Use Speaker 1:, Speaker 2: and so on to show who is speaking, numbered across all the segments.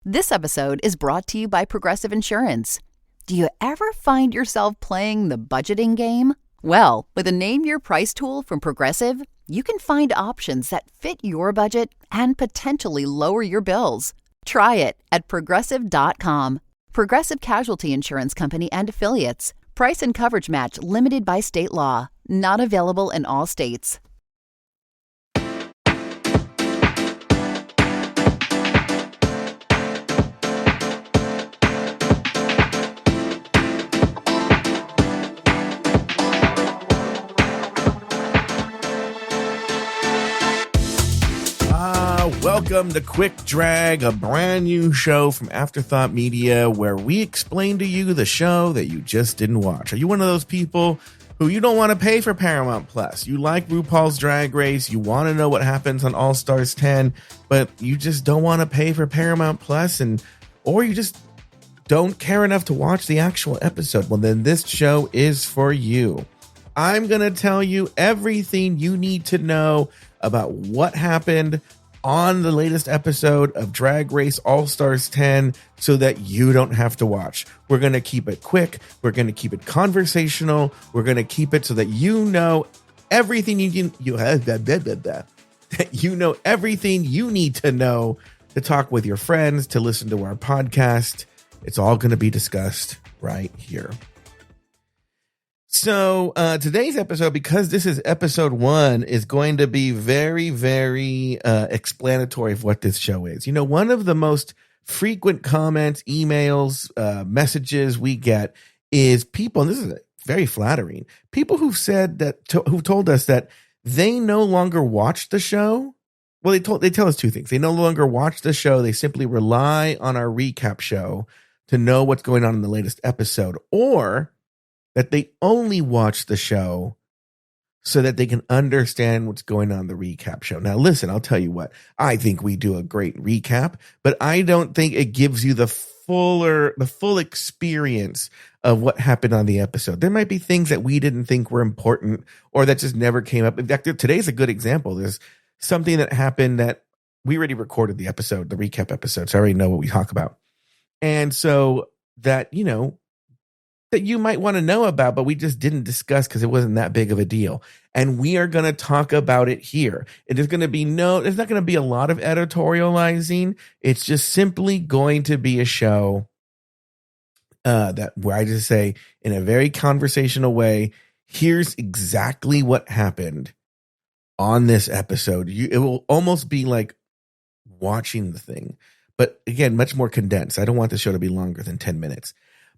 Speaker 1: This episode is brought to you by Progressive Insurance. Do you ever find yourself playing the budgeting game? Well, with a Name Your Price tool from Progressive, you can find options that fit your budget and potentially lower your bills. Try it at Progressive.com. Progressive Casualty Insurance Company and Affiliates. Price and coverage match limited by state law. Not available in all states.
Speaker 2: Welcome to Quick Drag, a brand new show from Afterthought Media where we explain to you the show that you just didn't watch. Are you one of those people who you don't want to pay for Paramount Plus? You like RuPaul's Drag Race, you want to know what happens on All Stars 10, but you just don't want to pay for Paramount Plus, or you just don't care enough to watch the actual episode? Well, then this show is for you. I'm going to tell you everything you need to know about what happened on the latest episode of Drag Race All Stars 10 so that you don't have to watch. We're going to keep it quick. We're going to keep it conversational. We're going to keep it so that you know everything that you know everything you need to know to talk with your friends, to listen to our podcast. It's all going to be discussed right here. So today's episode, because this is episode 1, is going to be very, very explanatory of what this show is. You know, one of the most frequent comments, emails, messages we get is people, and this is very flattering, people who've said that, who've told us that they no longer watch the show. Well, they tell us two things. They no longer watch the show. They simply rely on our recap show to know what's going on in the latest episode, or that they only watch the show so that they can understand what's going on in the recap show. Now, listen, I'll tell you what. I think we do a great recap, but I don't think it gives you the full experience of what happened on the episode. There might be things that we didn't think were important or that just never came up. In fact, today's a good example. There's something that happened that we already recorded the episode, the recap episode, so I already know what we talk about. And so that, you know, that you might want to know about, but we just didn't discuss because it wasn't that big of a deal. And we are going to talk about it here. There's not going to be a lot of editorializing. It's just simply going to be a show where I just say in a very conversational way, here's exactly what happened on this episode. It will almost be like watching the thing, but again, much more condensed. I don't want the show to be longer than 10 minutes.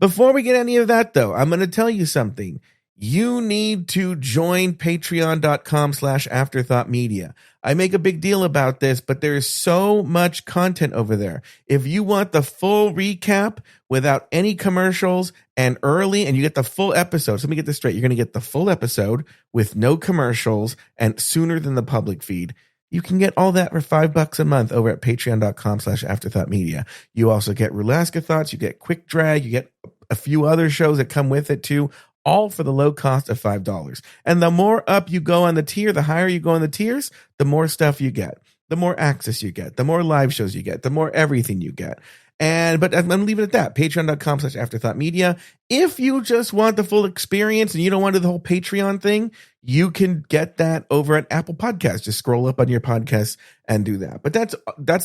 Speaker 2: Before we get any of that, though, I'm going to tell you something. You need to join patreon.com/afterthoughtmedia. I make a big deal about this, but there is so much content over there. If you want the full recap without any commercials and early, and you get the full episode. So let me get this straight. You're going to get the full episode with no commercials and sooner than the public feed. You can get all that for $5 a month over at patreon.com/afterthoughtmedia. You also get Rulaska Thoughts, you get Quick Drag, you get a few other shows that come with it too, all for the low cost of $5. And the more up you go on the tier, the higher you go on the tiers, the more stuff you get, the more access you get, the more live shows you get, the more everything you get. But I'm going to leave it at that. Patreon.com/afterthoughtmedia. If you just want the full experience and you don't want to do the whole Patreon thing, you can get that over at Apple Podcasts. Just scroll up on your podcasts and do that. But that's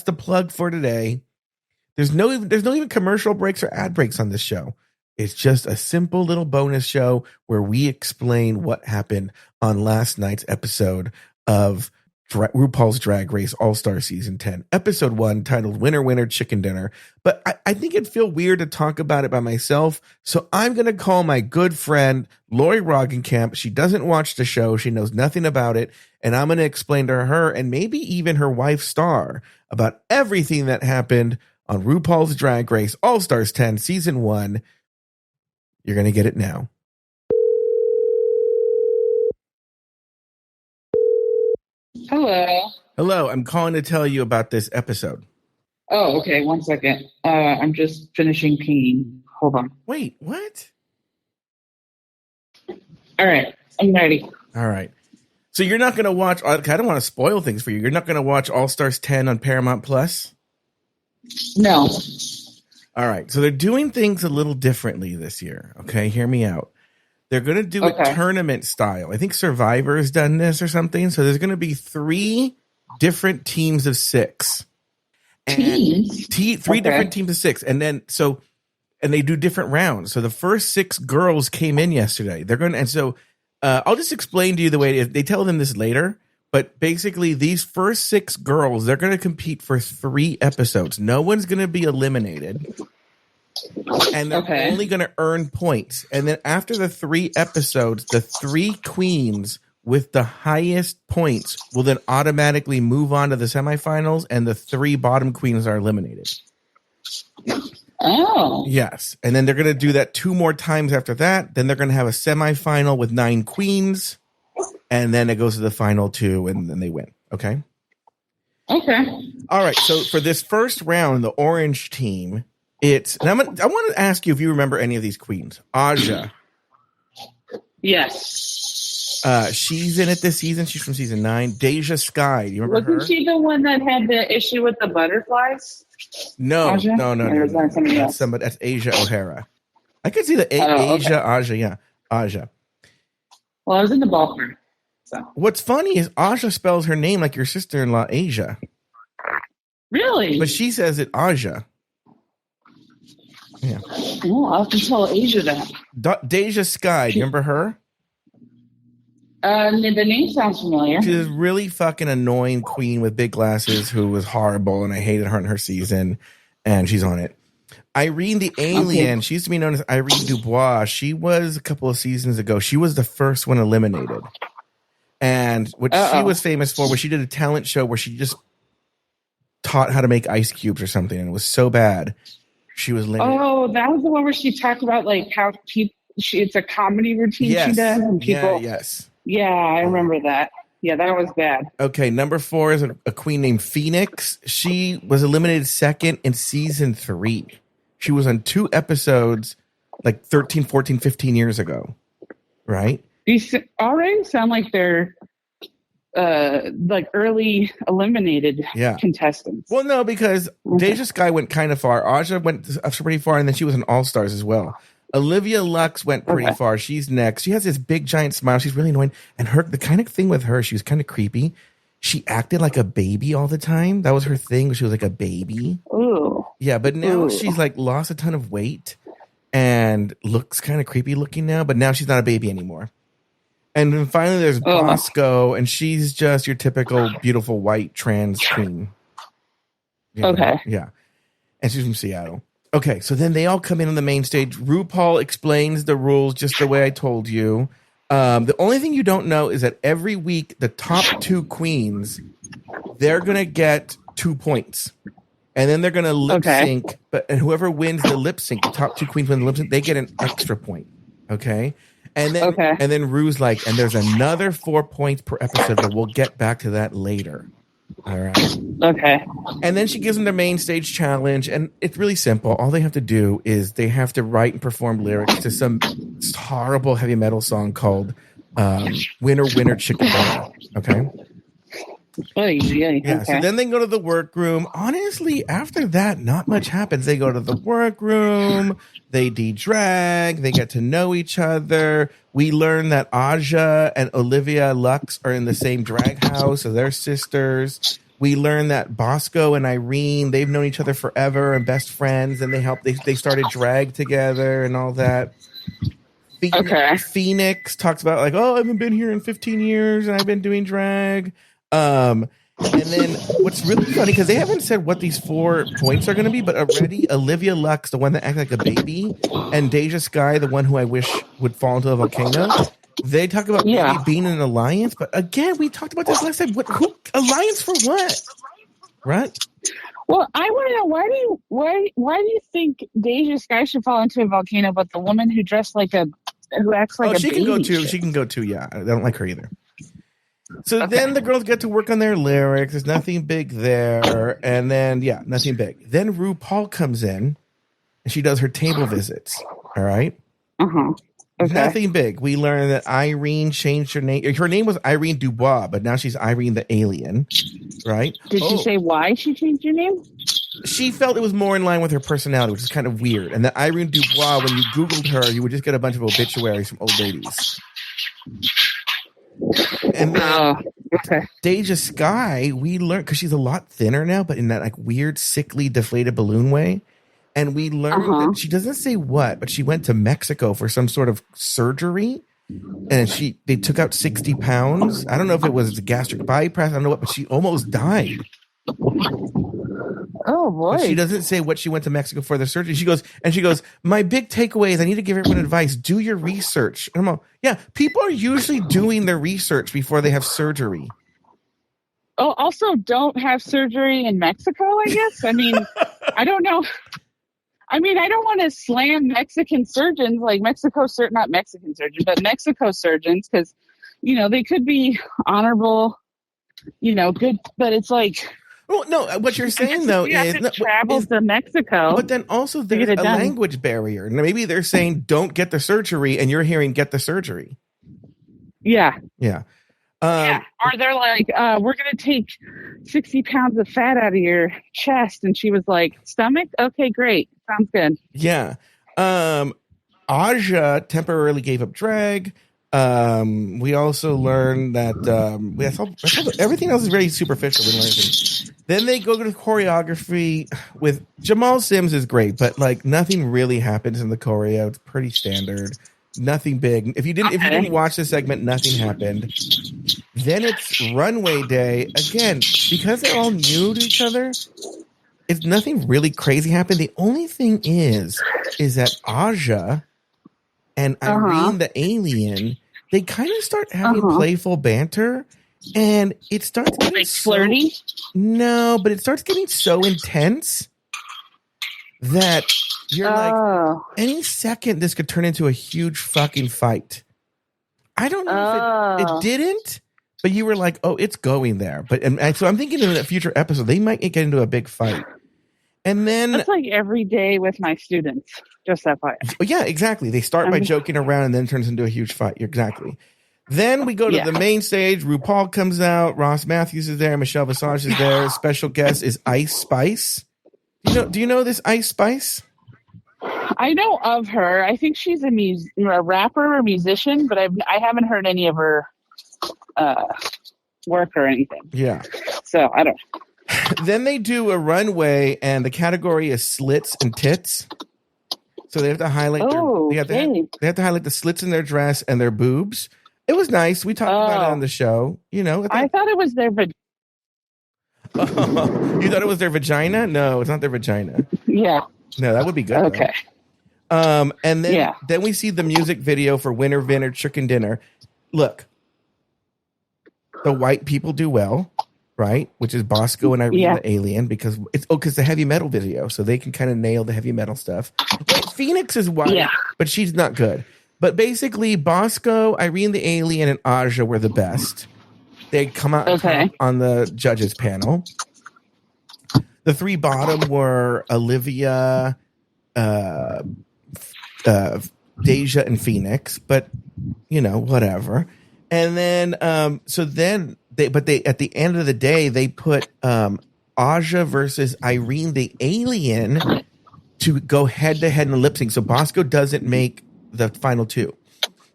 Speaker 2: the plug for today. There's no even commercial breaks or ad breaks on this show. It's just a simple little bonus show where we explain what happened on last night's episode of RuPaul's Drag Race All-Star Season 10, Episode 1, titled Winner, Winner, Chicken Dinner. But I think it'd feel weird to talk about it by myself, so I'm going to call my good friend, Lori Roggenkamp. She doesn't watch the show. She knows nothing about it, and I'm going to explain to her, and maybe even her wife, Star, about everything that happened on RuPaul's Drag Race All-Stars 10, Season 1. You're going to get it now.
Speaker 3: Hello.
Speaker 2: Hello, I'm calling to tell you about this episode.
Speaker 3: Oh, okay. 1 second. I'm just finishing peeing. Hold on.
Speaker 2: Wait, what?
Speaker 3: All right. I'm ready.
Speaker 2: All right. So you're not going to watch, I don't want to spoil things for you. You're not going to watch All Stars 10 on Paramount Plus?
Speaker 3: No.
Speaker 2: All right. So they're doing things a little differently this year. Okay. Hear me out. They're going to do it tournament style. I think Survivor has done this or something. So there's going to be 3 different teams of 6.
Speaker 3: Teams?
Speaker 2: 3 different teams of 6. And then, and they do different rounds. So the first 6 girls came in yesterday. They're going to, and so I'll just explain to you the way it is. They tell them this later. But basically, these first 6 girls, they're going to compete for 3 episodes. No one's going to be eliminated. And they're only going to earn points. And then after the 3 episodes, the 3 queens with the highest points will then automatically move on to the semifinals, and the 3 bottom queens are eliminated.
Speaker 3: Oh.
Speaker 2: Yes. And then they're going to do that 2 more times after that. Then they're going to have a semifinal with 9 queens. And then it goes to the final 2, and then they win. Okay?
Speaker 3: Okay.
Speaker 2: All right. So for this first round, the orange team, I want to ask you if you remember any of these queens. Aja.
Speaker 3: Yes.
Speaker 2: She's in it this season. She's from season 9. Deja Sky. Do you remember her?
Speaker 3: Wasn't she the one that had the issue with the butterflies?
Speaker 2: No.
Speaker 3: Aja?
Speaker 2: That's Asia O'Hara. I could see the Aja. Yeah. Aja.
Speaker 3: Well, I was in the ballpark. So.
Speaker 2: What's funny is Aja spells her name like your sister-in-law, Asia.
Speaker 3: Really?
Speaker 2: But she says it Aja. Yeah.
Speaker 3: Oh, I'll have to tell Asia that.
Speaker 2: Deja Sky. Do you remember her?
Speaker 3: The name sounds familiar.
Speaker 2: She's this really fucking annoying queen with big glasses who was horrible, and I hated her in her season, and she's on it. Irene the Alien, she used to be known as Irene Dubois. She was a couple of seasons ago. She was the first one eliminated. And what she was famous for was she did a talent show where she just taught how to make ice cubes or something, and it was so bad. She was limited.
Speaker 3: Oh, that was the one where she talked about like how it's a comedy routine she does. And people, Yeah, I remember that. Yeah, that was bad.
Speaker 2: Okay, number 4 is a queen named Phoenix. She was eliminated second in season 3. She was on 2 episodes like 13, 14, 15 years ago. Right?
Speaker 3: These already sound like they're like early eliminated contestants.
Speaker 2: Well, no, because Deja Sky went kind of far. Aja went pretty far, and then she was an All-Stars as well. Olivia Lux went pretty far. She's next. She has this big giant smile. She's really annoying. And the kind of thing with her, she was kind of creepy. She acted like a baby all the time. That was her thing. She was like a baby.
Speaker 3: Ooh.
Speaker 2: Yeah, but now she's like lost a ton of weight and looks kind of creepy looking now. But now she's not a baby anymore. And then finally there's Bosco, and she's just your typical beautiful white trans queen. You know?
Speaker 3: Okay.
Speaker 2: Yeah. And she's from Seattle. Okay, so then they all come in on the main stage. RuPaul explains the rules just the way I told you. The only thing you don't know is that every week, the top 2 queens, they're going to get 2 points. And then they're going to lip sync. And whoever wins the lip sync, the top 2 queens win the lip sync, they get an extra point. Okay? And then Ru's like, and there's another 4 points per episode, but we'll get back to that later. All right.
Speaker 3: Okay.
Speaker 2: And then she gives them their main stage challenge, and it's really simple. All they have to do is they have to write and perform lyrics to some horrible heavy metal song called Winner, Winner, Chicken Dinner. Okay?
Speaker 3: Yeah.
Speaker 2: So then they go to the workroom. Honestly, after that, not much happens. They go to the workroom, they de-drag, they get to know each other. We learn that Aja and Olivia Lux are in the same drag house, so they're sisters. We learn that Bosco and Irene, they've known each other forever and best friends, and they started drag together and all that. Phoenix talks about like, I haven't been here in 15 years and I've been doing drag. And then what's really funny, because they haven't said what these 4 points are going to be, but already Olivia Lux, the one that acted like a baby, and Deja Sky, the one who I wish would fall into a volcano, they talk about maybe being in an alliance. But again, we talked about this last time. Who alliance for what? Right?
Speaker 3: Well, I want to know why do you think Deja Sky should fall into a volcano, but the woman who dressed like who acts like a
Speaker 2: she
Speaker 3: baby
Speaker 2: can go too. She can go too. Yeah, I don't like her either. So then the girls get to work on their lyrics. There's nothing big there. And then, nothing big. Then RuPaul comes in and she does her table visits. All right?
Speaker 3: Okay.
Speaker 2: Nothing big. We learn that Irene changed her name. Her name was Irene Dubois, but now she's Irene the Alien. Right?
Speaker 3: Did she say why she changed her name?
Speaker 2: She felt it was more in line with her personality, which is kind of weird. And that Irene Dubois, when you Googled her, you would just get a bunch of obituaries from old ladies. And then Deja Sky, we learned, because she's a lot thinner now, but in that like weird, sickly, deflated balloon way. And we learned that she doesn't say what, but she went to Mexico for some sort of surgery. And they took out 60 pounds. I don't know if it was a gastric bypass. I don't know what, but she almost died.
Speaker 3: Oh boy!
Speaker 2: But she doesn't say what she went to Mexico for the surgery. She goes, my big takeaway is I need to give everyone advice. Do your research. And I'm all, yeah, people are usually doing their research before they have surgery.
Speaker 3: Oh, also don't have surgery in Mexico, I guess. I mean, I don't know. I mean, I don't want to slam Mexican surgeons, like not Mexican surgeons, but Mexico surgeons, because, they could be honorable, good, but it's like.
Speaker 2: Well, no, what you're saying, though, is
Speaker 3: travel to Mexico.
Speaker 2: But then also there's a language barrier. Maybe they're saying don't get the surgery, and you're hearing get the surgery.
Speaker 3: Yeah.
Speaker 2: Yeah.
Speaker 3: Or they're like, we're going to take 60 pounds of fat out of your chest. And she was like, stomach? Okay, great. Sounds good.
Speaker 2: Yeah. Aja temporarily gave up drag. We also learned that everything else is very superficial. We learned. Then they go to the choreography with Jamal Sims is great, but like nothing really happens in the choreo. It's pretty standard. Nothing big. If you didn't watch the segment, nothing happened. Then it's runway day again because they're all new to each other. It's nothing really crazy happened. The only thing is that Aja and Irene the alien, they kind of start having playful banter, and it starts getting
Speaker 3: flirty.
Speaker 2: No, but it starts getting so intense that you're like, any second this could turn into a huge fucking fight. I don't know if it didn't, but you were like, oh, it's going there. So I'm thinking in a future episode they might get into a big fight. And then
Speaker 3: that's like every day with my students. Just that fight.
Speaker 2: Yeah, exactly. They start by joking around and then it turns into a huge fight. Exactly. Then we go to the main stage. RuPaul comes out. Ross Matthews is there. Michelle Visage is there. Special guest is Ice Spice. Do you know this Ice Spice?
Speaker 3: I know of her. I think she's a rapper or musician, but I haven't heard any of her work or anything.
Speaker 2: Yeah.
Speaker 3: So I don't know.
Speaker 2: Then they do a runway, and the category is slits and tits. So they have to highlight they have to highlight the slits in their dress and their boobs. It was nice. We talked about it on the show.
Speaker 3: I thought it was their vagina.
Speaker 2: You thought it was their vagina? No, it's not their vagina.
Speaker 3: Yeah.
Speaker 2: No, that would be good.
Speaker 3: Okay.
Speaker 2: And then we see the music video for Winner Vinner Chicken Dinner. Look, the white people do well, right? Which is Bosco and Irene the alien, because it's the heavy metal video, so they can kind of nail the heavy metal stuff. Phoenix is white, but she's not good. But basically, Bosco, Irene the alien, and Aja were the best. They come out on the judges panel. The three bottom were Olivia, Deja, and Phoenix, but whatever. And then, they at the end of the day, they put Aja versus Irene the alien to go head to head in the lip sync. So Bosco doesn't make the final two.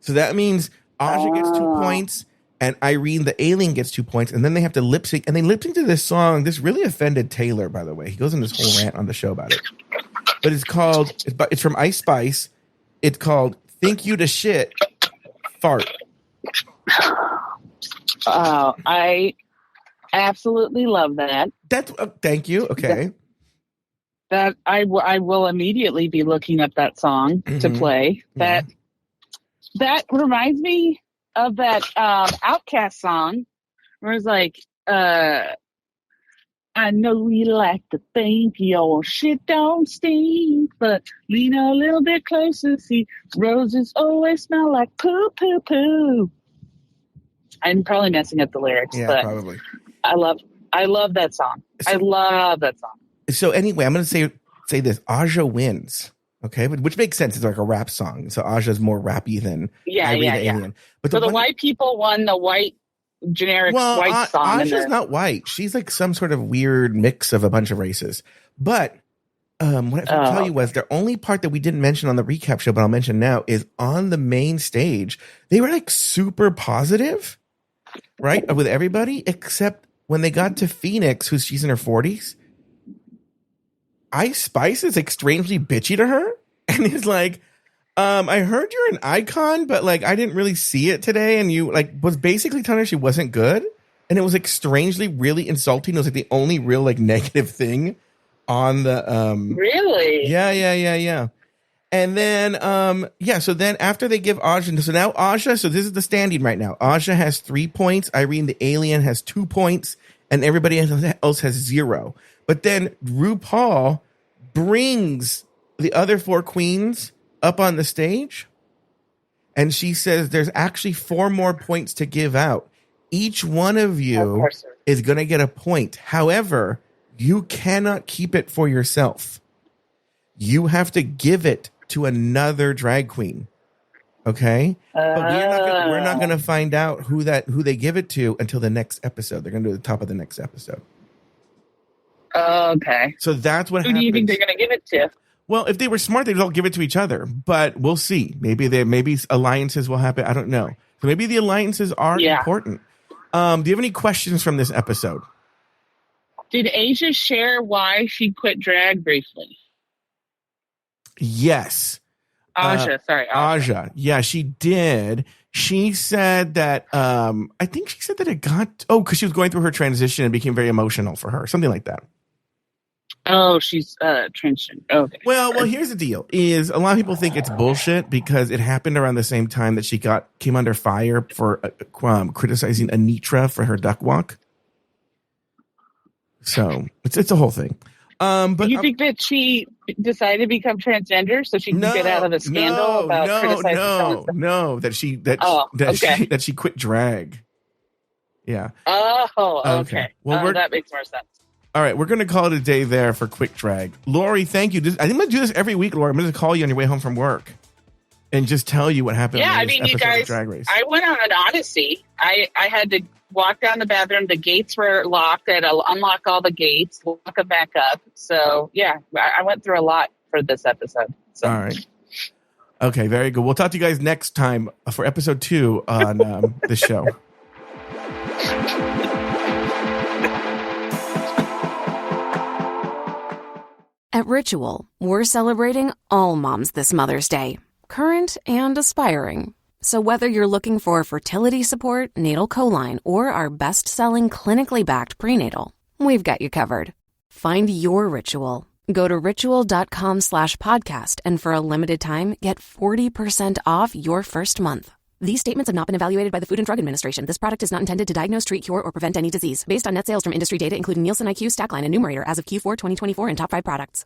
Speaker 2: So that means Aja gets 2 points and Irene the alien gets 2 points, and then they have to lip sync. And they lip sync to this song. This really offended Taylor, by the way. He goes on this whole rant on the show about it. But it's from Ice Spice. It's called "Think You to Shit, Fart."
Speaker 3: I absolutely love that.
Speaker 2: That's thank you. Okay.
Speaker 3: That I will immediately be looking up that song to play. That reminds me of that Outkast song where it's like, I know we like to think your shit don't stink, but lean a little bit closer, see roses always smell like poo poo poo. I'm probably messing up the lyrics, but
Speaker 2: probably.
Speaker 3: I love that song. I love that song.
Speaker 2: So anyway, I'm going to say this: Aja wins, okay, which makes sense. It's like a rap song, so Aja's more rappy than Alien. But
Speaker 3: so the white people won the white generic white song.
Speaker 2: Aja's not white. She's like some sort of weird mix of a bunch of races. But what I tell you was the only part that we didn't mention on the recap show, but I'll mention now, is on the main stage, they were like super positive, right? With everybody, except when they got to Phoenix, she's in her 40s. Ice Spice is like strangely bitchy to her and is like, I heard you're an icon, but like I didn't really see it today. And you like was basically telling her she wasn't good. And it was like strangely really insulting. It was like the only real like negative thing on the
Speaker 3: Really?
Speaker 2: Yeah. And then so then after they give Aja, so now Aja, so this is the standing right now. Aja has 3 points, Irene the alien has 2 points, and everybody else has 0. But then RuPaul brings the other 4 queens up on the stage, and she says there's actually 4 more points to give out. Each one of you is going to get a point. However, you cannot keep it for yourself. You have to give it to another drag queen. Okay? But we're not going to find out who they give it to until the next episode. They're going to do it at the top of the next episode.
Speaker 3: Okay.
Speaker 2: So that's what happens.
Speaker 3: Who do you think they're going to give it to?
Speaker 2: Well, if they were smart, they'd all give it to each other. But we'll see. Maybe alliances will happen. I don't know. So maybe the alliances are important. Do you have any questions from this episode?
Speaker 3: Did Asia share why she quit drag briefly?
Speaker 2: Yes.
Speaker 3: Aja.
Speaker 2: Yeah, she did. She said that, I think she said that it got, because she was going through her transition and became very emotional for her. Something like that.
Speaker 3: Oh, she's transitioned. Okay.
Speaker 2: Well, here's the deal: is a lot of people think it's bullshit because it happened around the same time that she came under fire for criticizing Anitra for her duck walk. So it's a whole thing. But
Speaker 3: you think that she decided to become transgender so she can get out of a scandal about criticizing?
Speaker 2: No, that she quit drag. Yeah.
Speaker 3: Oh, okay.
Speaker 2: Well,
Speaker 3: that makes more sense.
Speaker 2: All right, we're going to call it a day there for Quick Drag. Lori, thank you. I think I'm going to do this every week, Lori. I'm going to call you on your way home from work and just tell you what happened.
Speaker 3: Yeah, I mean, you guys,
Speaker 2: Drag Race.
Speaker 3: I went on an odyssey. I had to walk down the bathroom. The gates were locked. I had to unlock all the gates, lock them back up. So, yeah, I went through a lot for this episode. So.
Speaker 2: All right. Okay, very good. We'll talk to you guys next time for episode 2 on the show.
Speaker 4: At Ritual, we're celebrating all moms this Mother's Day, current and aspiring. So whether you're looking for fertility support, natal choline, or our best-selling clinically backed prenatal, we've got you covered. Find your Ritual. Go to ritual.com/podcast and for a limited time, get 40% off your first month. These statements have not been evaluated by the Food and Drug Administration. This product is not intended to diagnose, treat, cure, or prevent any disease. Based on net sales from industry data, including Nielsen IQ, Stackline, and Numerator as of Q4 2024 and top 5 products.